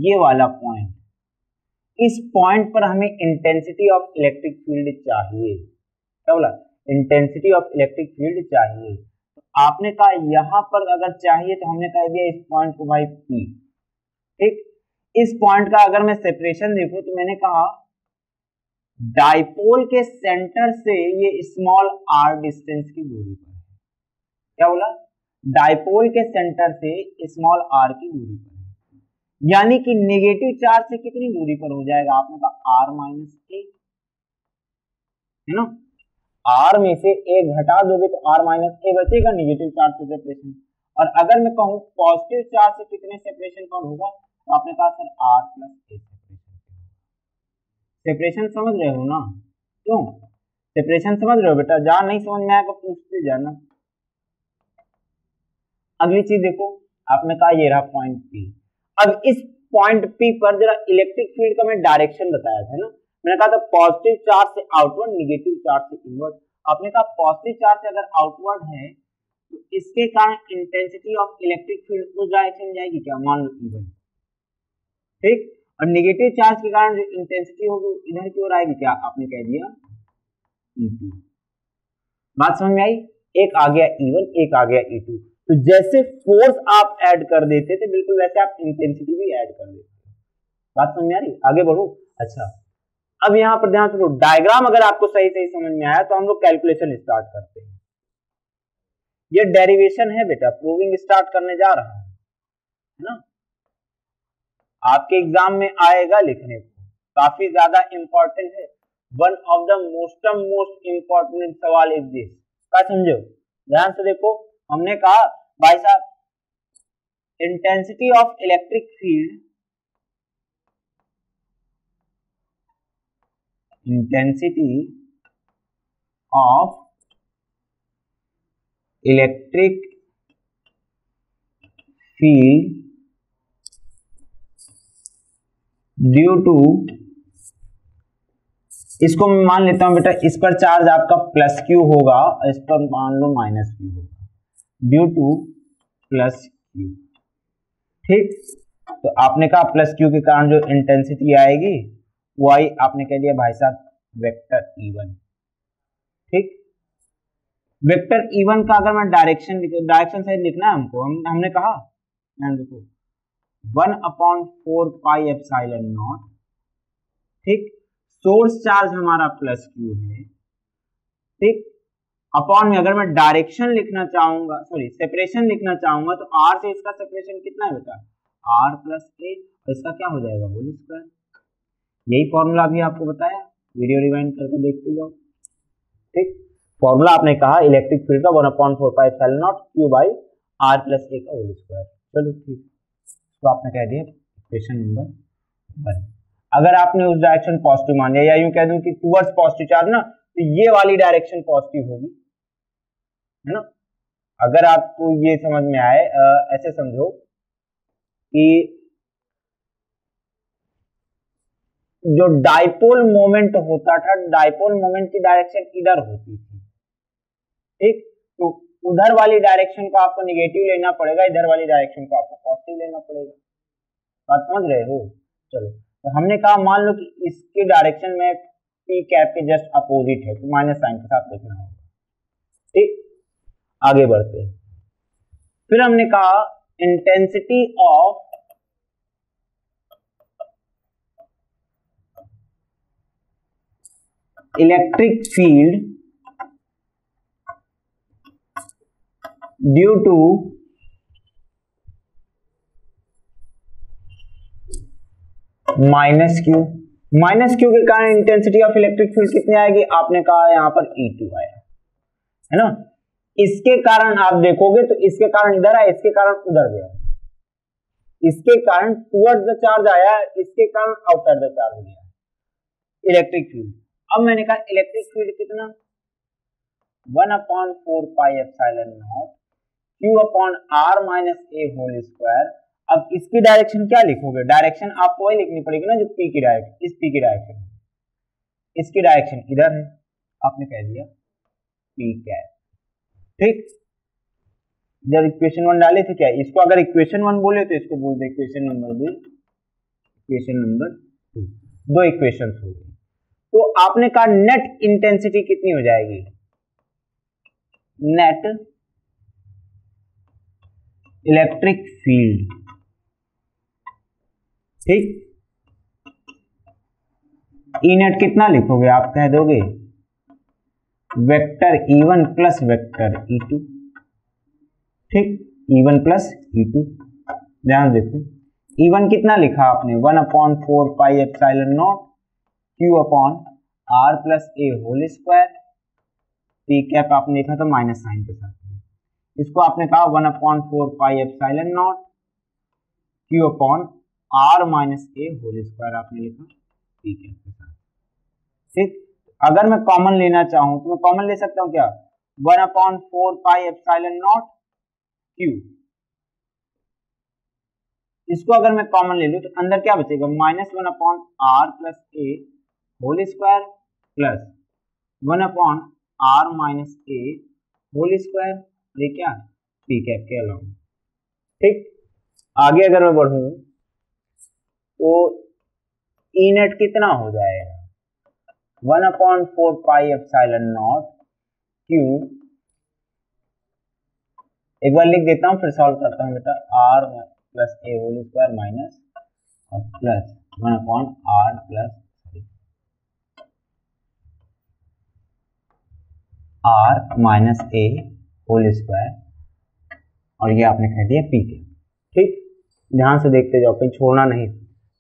ये वाला पॉइंट, इस पॉइंट पर हमें इंटेंसिटी ऑफ इलेक्ट्रिक फील्ड चाहिए। क्या बोला, इंटेंसिटी ऑफ इलेक्ट्रिक फील्ड चाहिए। तो आपने कहा यहां पर अगर चाहिए तो हमने कह दिया इस पॉइंट को भाई पी। ठीक, इस पॉइंट का अगर मैं सेपरेशन देखूं तो मैंने कहा डाइपोल के सेंटर से ये स्मॉल आर डिस्टेंस की दूरी पर है। क्या बोला, डाइपोल के सेंटर से स्मॉल आर की दूरी पर है, यानी कि नेगेटिव चार्ज से कितनी दूरी पर हो जाएगा, आपने कहा आर माइनस ए, है ना। आर में से ए घटा दोगे तो आर माइनस ए बचेगा नेगेटिव चार्ज से सेपरेशन। और अगर मैं कहूं पॉजिटिव चार्ज से कितने सेपरेशन पर होगा, तो आपने कहा sir r plus a separation समझ रहे हो ना। क्यों सेपरेशन समझ रहे हो बेटा, जहां नहीं समझ में आएगा पूछते जाना। अगली चीज देखो, आपने कहा ये रहा पॉइंट पी। अब इस पॉइंट पी पर जरा इलेक्ट्रिक फील्ड का मैं डायरेक्शन बताया था ना, मैंने कहा था पॉजिटिव चार्ज से आउटवर्ड, नेगेटिव चार्ज से इनवर्ड। आपने कहा पॉजिटिव चार्ज से अगर आउटवर्ड है तो इसके कारण इंटेंसिटी ऑफ इलेक्ट्रिक फील्ड उस डायरेक्शन जाएगी क्या, मान लो E1। ठीक, और नेगेटिव चार्ज के कारण जो इंटेंसिटी होगी इधर की ओर आएगी क्या, आपने कह दिया E2। बात समझ में आई, एक आ गया E1, एक आ गया E2। तो जैसे फोर्स आप ऐड कर देते थे बिल्कुल वैसे आप इंटेंसिटी भी ऐड कर देते। बात समझ में आ रही, आगे बढ़ो। अच्छा, अब यहां पर ध्यान सुनो, डायग्राम अगर आपको सही सही समझ में आया तो हम लोग कैलकुलेशन स्टार्ट करते हैं। ये डेरिवेशन है बेटा, प्रूविंग स्टार्ट करने जा रहा है ना, आपके एग्जाम में आएगा लिखने को, काफी ज्यादा इंपॉर्टेंट है। One of the most important सवाल इज दिस। क्या समझो, ध्यान से देखो, हमने कहा भाई साहब intensity of electric field, intensity of electric field due to, इसको मैं मान लेता हूं बेटा, इस पर चार्ज आपका प्लस क्यू होगा, इस पर मान लो माइनस क्यू होगा, ड्यू टू प्लस क्यू। ठीक, तो आपने कहा प्लस क्यू के कारण जो इंटेंसिटी आएगी वो आई, आपने कह दिया भाई साहब वेक्टर E1। ठीक, वेक्टर E1 का अगर मैं डायरेक्शन सही लिखना है हमको, हमने कहा देखो 1/4 पाई एप्सिलॉन नॉट। ठीक, सोर्स चार्ज हमारा प्लस क्यू है। ठीक, अपॉन में अगर मैं डायरेक्शन लिखना चाहूंगा, सॉरी सेपरेशन लिखना चाहूंगा तो आर से इसका सेपरेशन कितना है बेटा, आर प्लस ए, इसका क्या हो जाएगा होल स्क्वायर। यही फॉर्मूला भी आपको बताया, वीडियो रिवाइंड करके देखते जाओ। ठीक, फॉर्मूला आपने कहा इलेक्ट्रिक फील्ड का 1/4 pi epsilon nought Q by R plus A का होल स्क्वायर। चलो ठीक, तो आपने कह दिया इक्वेशन नंबर 1। अगर आपने उस डायरेक्शन पॉजिटिव मान लिया, या यूं कह दूं कि टुवर्ड्स पॉजिटिव चार्ज ना, तो ये वाली डायरेक्शन पॉजिटिव होगी, है ना। अगर आपको ये समझ में आए, ऐसे समझो कि जो डाइपोल मोमेंट होता था, डाइपोल मोमेंट की डायरेक्शन इधर होती थी, ठीक। तो उधर वाली डायरेक्शन को आपको निगेटिव लेना पड़ेगा, इधर वाली डायरेक्शन को आपको पॉजिटिव लेना पड़ेगा। बात समझ रहे हो? चलो, तो हमने कहा मान लो कि इसके डायरेक्शन में पी कैप के जस्ट अपोजिट है, तो माइनस साइन के साथ लिखना होगा, ठीक। आगे बढ़ते हैं। फिर हमने कहा intensity of electric field due to minus q. Minus q के कारण इंटेंसिटी ऑफ इलेक्ट्रिक फील्ड कितनी आएगी? आपने कहा यहां पर E2 आया, है ना। इसके कारण आप देखोगे तो इसके कारण इधर आया, इसके कारण उधर गया, इसके कारण टुवर्ड्स द चार्ज आया, इसके कारण आउटसाइड द चार्ज गया इलेक्ट्रिक फील्ड। अब मैंने कहा इलेक्ट्रिक फील्ड कितना? 1/4 pi epsilon naught Q upon R minus A whole square. अब इसकी डायरेक्शन क्या लिखोगे? डायरेक्शन आपको वही लिखनी पड़ेगी ना जो P की डायरेक्शन, इस P की डायरेक्शन, इसकी डायरेक्शन इधर है, आपने कह दिया P कैप, ठीक। जब इक्वेशन 1 डाले थे क्या, इसको अगर इक्वेशन 1 बोले तो इसको बोलते इक्वेशन नंबर 2, इक्वेशन नंबर 2, दो इक्वेशन हो गई। तो आपने कहा नेट इंटेंसिटी कितनी हो जाएगी? नेट इलेक्ट्रिक फील्ड, ठीक। ई नेट कितना लिखोगे? आप कह दोगे vector E1 plus vector E2, ठीक। E1 प्लस E2, ध्यान देखो E1 कितना लिखा आपने? 1/4 pi epsilon naught Q upon R plus A whole square. P cap आपने लिखा था माइनस साइन के साथ, इसको आपने कहा 1/4 pi epsilon naught Q upon R minus A whole square आपने लिखा पी कैप के साथ, ठीक। अगर मैं कॉमन लेना चाहूं तो मैं कॉमन ले सकता हूं क्या? 1/4 पाई एप्सिलॉन नॉट Q, इसको अगर मैं कॉमन ले लूं तो अंदर क्या बचेगा? -1/R plus A whole square plus 1/R minus A whole square, ये क्या? पी कैप के अलावा, ठीक। आगे अगर मैं बढ़ूं तो ई नेट कितना हो जाएगा? 1/4 पाई एप्सिलॉन नॉट Q, एक बार लिख देता हूं फिर सॉल्व करता हूं बेटा, R plus A whole square minus और plus 1/R plus R minus A whole square, और ये आपने कह दिया पी के, ठीक। ध्यान से देखते जाओ, कहीं छोड़ना नहीं,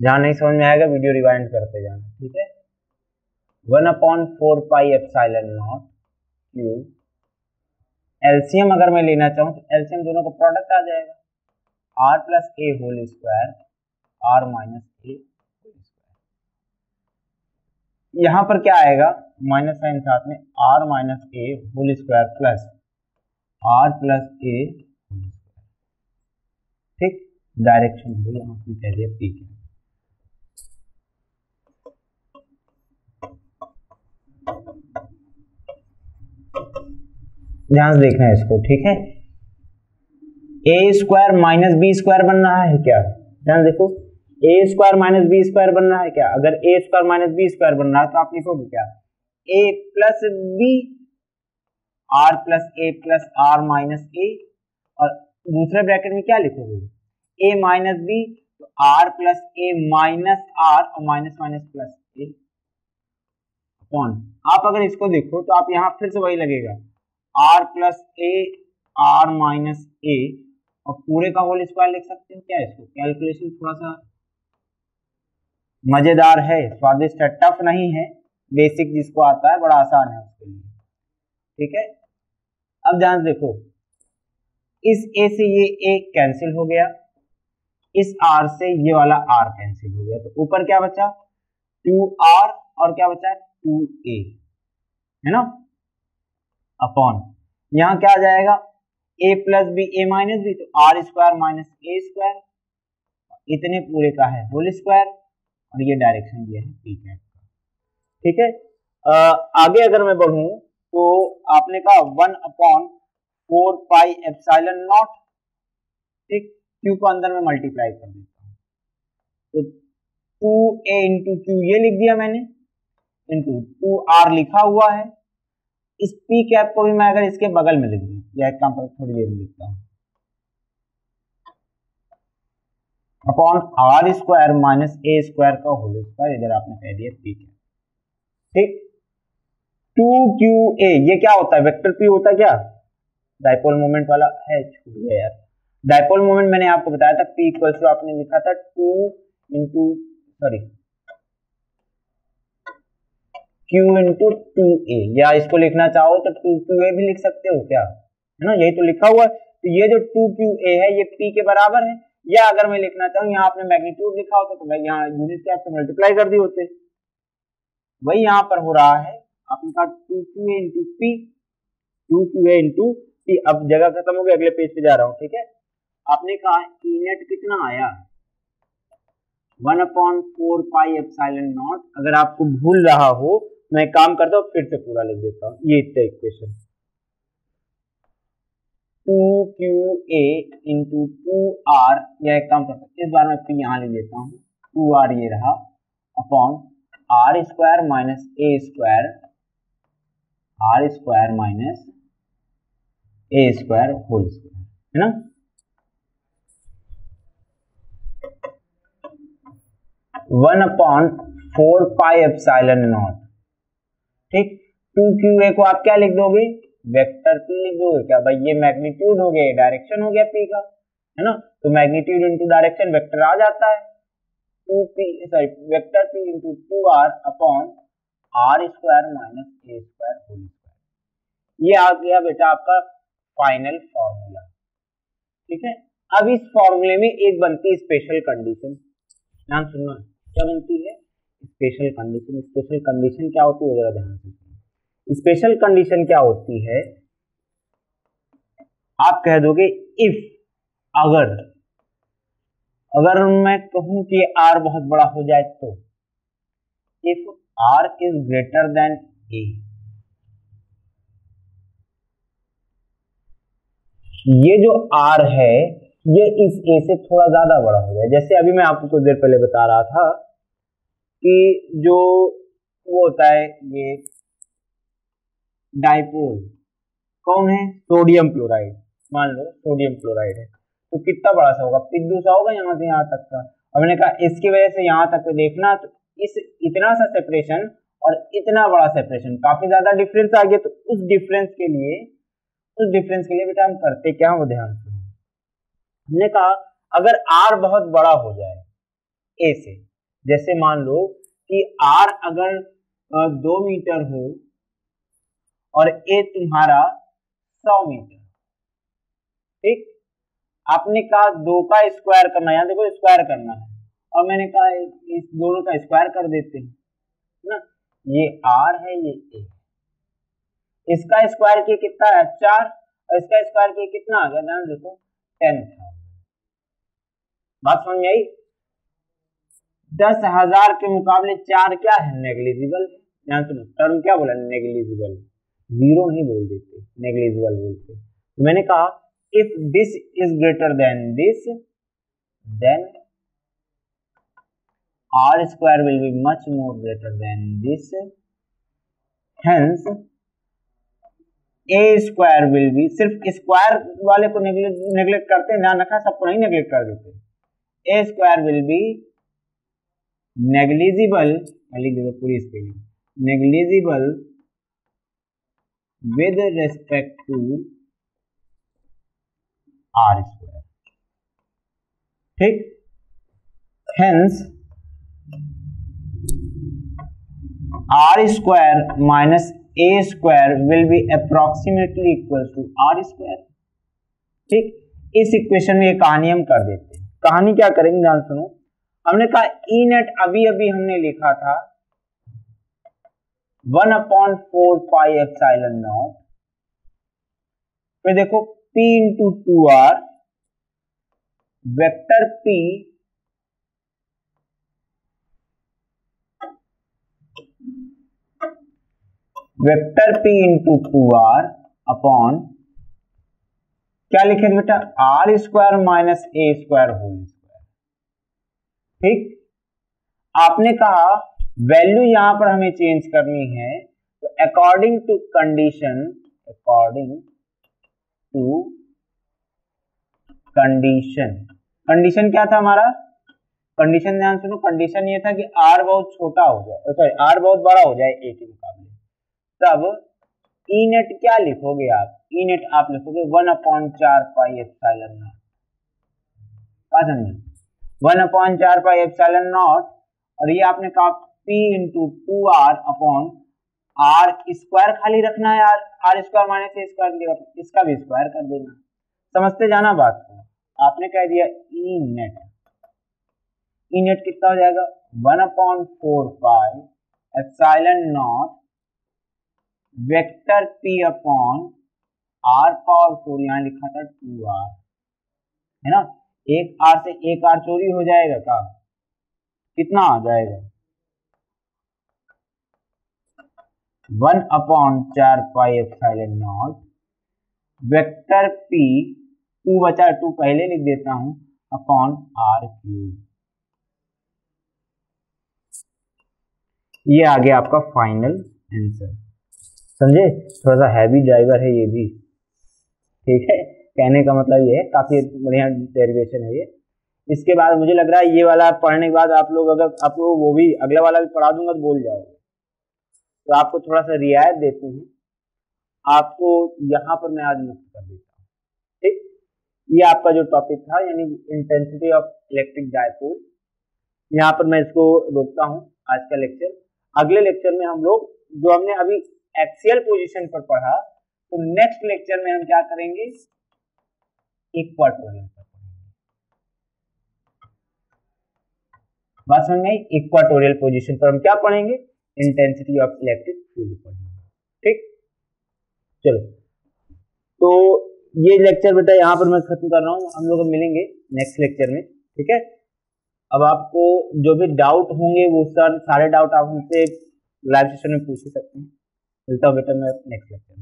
जहां नहीं समझ में आएगा वीडियो रिवाइंड करते जाना, ठीक है। 1/4 pi epsilon naught Q, LCM अगर मैं लेना चाहूं तो एलसीएम दोनों का प्रोडक्ट आ जाएगा, R plus A whole square R minus A whole square. यहां पर क्या आएगा? माइनस साइन साथ में R minus A whole square plus R plus A whole square, ठीक। डायरेक्शन हो गई, आपने कह दिया पी के। ध्यान से देखना है इसको, ठीक है। A square minus B square बन रहा है क्या? ध्यान देखो, A square minus B square बन रहा है क्या? अगर A square minus B square बन रहा है तो आप लिखोगे क्या? A plus B, R plus A plus R minus A, और दूसरे ब्रैकेट में क्या लिखोगे? ए माइनस बी, तो R plus A minus R और minus minus plus A upon. आप अगर इसको देखो तो आप यहां फिर से वही लगेगा, R plus A R minus A, और पूरे का होल स्क्वायर लिख सकते हो क्या? इसको कैलकुलेशन थोड़ा सा मजेदार है, स्वादिष्ट है, टफ नहीं है, बेसिक जिसको आता है बड़ा आसान है उसके लिए, ठीक है। अब ध्यान से देखो, इस ए से ये ए कैंसिल हो गया, इस आर से ये वाला आर कैंसिल हो गया, तो ऊपर क्या बचा? 2r और क्या बचा? 2a, है ना, अपॉन यहाँ क्या आ जाएगा a plus B A minus B, तो आर स्क्वायर माइनस ए स्क्वायर, इतने पूरे का है होल स्क्वायर, और ये डायरेक्शन दिया है पी कैप का। ठीक है, आगे अगर मैं बढ़ूं तो आपने कहा 1/4 पाई एप्सिलॉन नॉट, ठीक, क्यू को अंदर में मल्टीप्लाई कर देता हूं, तो 2a इंटू क्यू ये लिख दिया मैंने, इंटू 2r लिखा हुआ है। इस पी कैप को भी मैं अगर इसके बगल में लिख दूं, या एक काम पर थोड़ी देर में लिखता हूं, upon are square minus A square का होल स्क्वायर, इधर आपने कह दिया पी कैप। ठीक, 2qa ये क्या होता है, वेक्टर पी होता है क्या, डाइपोल मोमेंट वाला है, छूट गया यार। डाइपोल मोमेंट मैंने आपको बताया था P इक्वल्स टू, आपने लिखा था 2 into sorry Q into 2a, या इसको लिखना चाहो तो 2qa भी लिख सकते हो क्या, है ना, यही तो लिखा हुआ है। तो ये जो 2qa है ये P के बराबर है, या अगर मैं लिखना चाहूँ यहाँ आपने मैग्नीट्यूड लिखा होता तो मैं यहाँ यूनिट कैप से मल्टीप्लाई कर दी होते, वही यहाँ पर हो रहा है। आपने कहा 2qa into P, 2qa into P। अब जगह खत्म हो गई, अगले पेज पे जा रहा हूँ। ठीक है, आपने कहा ई नेट कितना आया, 1/4 पाई एप्सिलॉन नॉट। अगर आपको भूल रहा हो मैं काम करता हूँ, फिर से पूरा लिख देता हूँ, ये इतना इक्वेशन 2qa इंटू 2r, या एक काम करता हूँ इस बार मैं P यहाँ लिख देता हूँ, 2r ये रहा, upon are square minus A square, r square minus A square whole square, है ना। One upon 4 pi epsilon naught, ठीक। 2qa को आप क्या लिख दोगे, वेक्टर पी लिख दोगे क्या भाई, ये मैग्नीट्यूड हो गया, डायरेक्शन हो गया पी का, है ना, तो मैग्नीट्यूड इंटू डायरेक्शन वेक्टर आ जाता है, 2p sorry vector p into 2r upon are square minus A square whole square. ये आ गया बेटा आपका फाइनल फॉर्मूला। ठीक है, अब इस फॉर्मूले में एक बनती है स्पेशल कंडीशन, ध्यान सुनना, क्या बनती है स्पेशल कंडीशन। स्पेशल कंडीशन क्या होती है जरा ध्यान से सुनिए। स्पेशल कंडीशन क्या होती है, आप कह दोगे इफ, अगर मैं कहूं कि r बहुत बड़ा हो जाए तो, if r is greater then a, ये जो r है ये इस a से थोड़ा ज्यादा बड़ा हो जाए। जैसे अभी मैं आपको कुछ देर पहले बता रहा था कि जो वो होता है ये डाइपोल, कौन है, सोडियम क्लोराइड, मान लो सोडियम क्लोराइड है, तो कितना बड़ा सा होगा, पिद्दू सा होगा यहाँ से यहाँ तक का। और मैंने कहा इसकी वजह से यहाँ तक देखना, तो इस इतना सा सेपरेशन और इतना बड़ा सेपरेशन, काफी ज्यादा डिफरेंस आ गया। तो उस डिफरेंस के लिए बेटा हम करते क्या, वो ध्यान सुनो। हमने कहा अगर r बहुत बड़ा हो जाए a से, जैसे मान लो कि r अगर 2 मीटर हो और a तुम्हारा 100 मीटर, ठीक, आपने कहा 2 का स्क्वायर करना है, यहाँ देखो स्क्वायर करना है, और मैंने कहा इस दोनों का स्क्वायर कर देते हैं ना, ये r है ये a, इसका स्क्वायर किया कितना है 4, और इसका स्क्वायर किया कितना आ गया, ध्यान देखो 10,000। बात समझ में आई, 10,000 के मुकाबले 4 क्या है, नेग्लिजिबल है। ध्यान सुनो, टर्म क्या बोला, नेग्लिजिबल, जीरो नहीं बोल देते, नेग्लिजिबल बोलते। तो मैंने कहा if this is greater than this, then r square will be much more greater than this, hence a square will be, सिर्फ स्क्वायर वाले को नेग्लेक्ट करते हैं, ध्यान रखना, सबको नहीं नेग्लेक्ट कर देते। a square will be negligible, लिख दो पूरी spelling, negligible with respect to r square, ठीक। hence r square minus a square will be approximately equal to r square, ठीक। इस इक्वेशन में ये कहानी हम कर देते हैं। कहानी क्या करेंगे, ध्यान सुनो। हमने कहा ई नेट अभी अभी हमने लिखा था 1/4 पाई एप्सिलॉन नॉट, फिर देखो P into 2R, vector P into 2R upon क्या लिखे थे बेटा, R square minus A square whole square. ठीक, आपने कहा वैल्यू यहां पर हमें चेंज करनी है, तो अकॉर्डिंग टू कंडीशन क्या था हमारा, कंडीशन ध्यान सुनो, कंडीशन ये था कि R बहुत छोटा हो जाए, सॉरी R बहुत बड़ा हो जाए A के मुकाबले, तब ई नेट क्या लिखोगे आप, ई नेट आप लिखोगे 1/4 पाई एप्सिलॉन नॉट, क्या समझे, 1/4 पाई एप्सिलॉन नॉट, और ये आपने कहा P into 2R upon R square खाली रखना है यार, R square minus A square देगा, इसका भी स्क्वायर कर देना, समझते जाना बात को। आपने कह दिया ई नेट कितना हो जाएगा, 1/4 pi epsilon not vector P upon R power 4, यहां लिखा था 2R, है ना, एक R से एक R चोरी हो जाएगा क्या, कितना आ जाएगा, 1/4 pi epsilon not vector P, 2 बचा, 2 पहले लिख देता हूं, अपॉन R क्यूब। ये आ गया आपका फाइनल आंसर, समझे, थोड़ा सा हैवी ड्राइवर है ये भी, ठीक है, कहने का मतलब ये है, काफी बढ़िया डेरिवेशन है ये। इसके बाद मुझे लग रहा है ये वाला पढ़ने के बाद आप लोग, अगर आप लोग वो भी अगला वाला भी पढ़ा दूंगा तो बोल जाओगे, तो आपको थोड़ा सा रियायत देते हैं, आपको यहाँ पर मैं आज मुक्त कर देता हूँ। ठीक, ये आपका जो टॉपिक था यानी इंटेंसिटी ऑफ इलेक्ट्रिक डायपोल, यहाँ पर मैं इसको रोकता हूँ आज का लेक्चर। अगले लेक्चर में हम लोग जो हमने अभी एक्सियल पोजीशन पर पढ़ा, तो नेक्स्ट लेक्चर में हम क्या करेंगे, इक्वाटोरियल पर पढ़ेंगे, बात समझ में आई, इक्वाटोरियल पोजीशन पर हम क्या पढ़ेंगे, इंटेंसिटी ऑफ इलेक्ट्रिक फील्ड पढ़ेंगे। ठीक, चलो, तो ये लेक्चर बेटा यहाँ पर मैं खत्म कर रहा हूँ, हम लोग मिलेंगे नेक्स्ट लेक्चर में, ठीक है। अब आपको जो भी डाउट होंगे वो सारे डाउट आप हमसे लाइव सेशन में पूछ सकते हैं। मिलता हूँ बेटा मैं नेक्स्ट लेक्चर।